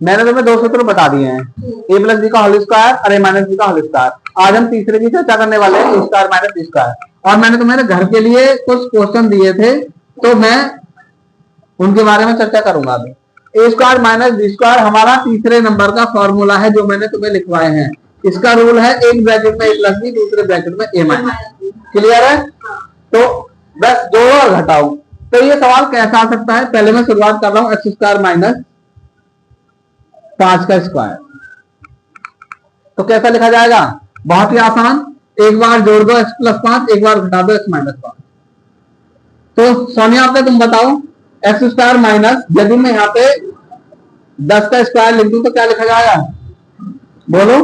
मैंने तुम्हें दो सूत्र बता दिए हैं, ए प्लस बी का होल स्क्वायर और ए माइनस बी का होल स्क्वायर। आज हम तीसरे की चर्चा करने वाले हैं, ए स्क्वायर माइनस बी स्क्वायर। और मैंने तुम्हारे घर के लिए कुछ क्वेश्चन दिए थे, तो मैं उनके बारे में चर्चा करूंगा अभी। ए स्क्वायर माइनस बी स्क्वायर हमारा तीसरे नंबर का फॉर्मूला है जो मैंने तुम्हें लिखवाए हैं। इसका रूल है एक ब्रैकेट में ए प्लस बी, दूसरे ब्रैकेट में ए माइनस। क्लियर है? तो बस जोड़ो और घटाओ। तो ये सवाल कैसा आ सकता है, पहले मैं शुरुआत कर रहा हूं एक्स स्क्वायर माइनस 5 का स्क्वायर। तो कैसा लिखा जाएगा? बहुत ही आसान, एक बार जोड़ दो एक्स प्लस 5, एक बार घटा दो एक्स माइनस 5। तो सोनिया आपने तुम बताओ एक्स स्क्वायर माइनस, यदि मैं यहाँ पे 10 का स्क्वायर लिख दूं तो क्या लिखा जाएगा? बोलो।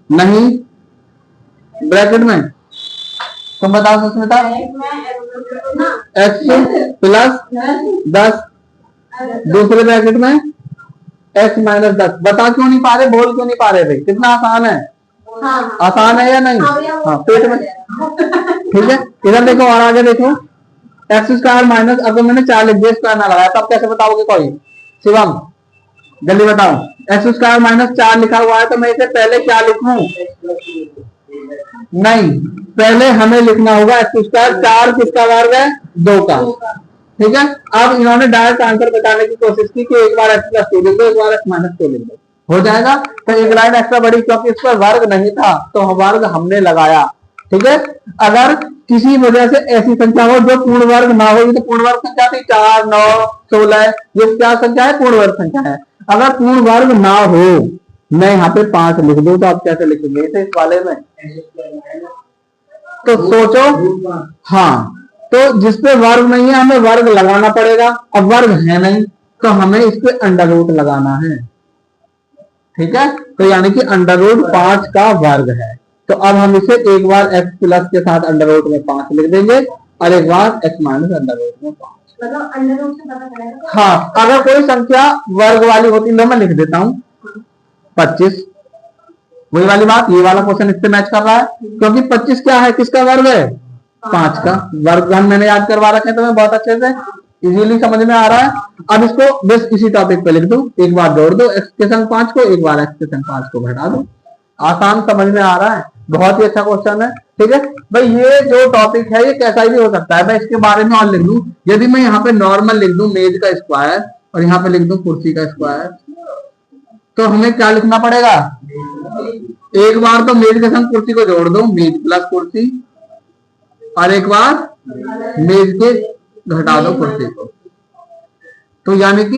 नहीं, ब्रैकेट में तुम बताओ सुस्मिता। एक्स प्लस 10, दूसरे ब्रैकेट में एक्स माइनस 10। बता क्यों नहीं पा रहे, बोल क्यों नहीं पा रहे भाई? कितना आसान है? हाँ। आसान है या नहीं? हाँ, पेट में। ठीक है, इधर देखो और आगे देखो, एक्स स्क्वायर माइनस, अब मैंने 4 लिख दिया, स्क्वायर ना लगाया, तब कैसे बताओगे? कोई शिवम जल्दी बताओ। एक्स स्क्वायर माइनस 4 लिखा हुआ है, तो मैं इसे पहले क्या लिखूं? नहीं, पहले हमें लिखना होगा एक्स स्क्वायर 4 किसका वर्ग है? 2 का। ठीक है, अब इन्होंने डायरेक्ट आंसर बताने की कोशिश की कि एक बार एक्स प्लस 2 लिख दो, एक बार एक्स माइनस 2 लिख दो, हो जाएगा। तो एक लाइन एक्स्ट्रा बड़ी, क्योंकि इस पर वर्ग नहीं था तो वर्ग हमने लगाया। ठीक है, अगर किसी वजह से ऐसी संख्या हो जो पूर्ण वर्ग ना हो, तो पूर्ण वर्ग संख्या थी 4, 9, 16, ये क्या संख्या है? पूर्ण वर्ग संख्या है। अगर पूर्ण वर्ग ना हो, मैं यहाँ पे 5 लिख दूं, तो आप कैसे लिखेंगे इसे इस वाले में? तो सोचो। हाँ, तो जिसपे वर्ग नहीं है हमें वर्ग लगाना पड़ेगा। अब वर्ग है नहीं तो हमें इस पे अंडर रूट लगाना है। ठीक है, तो यानी कि अंडर रूट 5 का वर्ग है। तो अब हम इसे एक बार x प्लस के साथ अंडर रूट में 5 लिख देंगे और एक बार x माइनस अंडर रूट में 5। मतलब अंडर रूट से पता चलेगा। हाँ, अगर कोई संख्या वर्ग वाली होती तो मैं लिख देता हूं 25। वही वाली बात, ये वाला क्वेश्चन इससे मैच कर रहा है, क्योंकि 25 क्या है? किसका वर्ग है? 5 का। वर्ग हम मैंने याद करवा रखे हैं तुम्हें बहुत अच्छे से, इजीली समझ में आ रहा है। अब इसको बस इसी टॉपिक पे लिख दो, एक बार जोड़ दो x के संग 5 को, एक बार x के संग 5 को घटा दो। आसान, समझ में आ रहा है? बहुत ही अच्छा क्वेश्चन है। ठीक है भाई, ये जो टॉपिक है ये कैसा भी हो सकता है। मैं इसके बारे में और लिख दूं, यदि मैं यहाँ पे नॉर्मल लिख दूं मेज का स्क्वायर और यहाँ पे लिख दूं कुर्सी का स्क्वायर, तो हमें क्या लिखना पड़ेगा? एक बार तो मेज के संग कुर्सी को जोड़ दो, मेज प्लस कुर्सी, और एक बार मेज के घटा दो कुर्सी को। तो यानी कि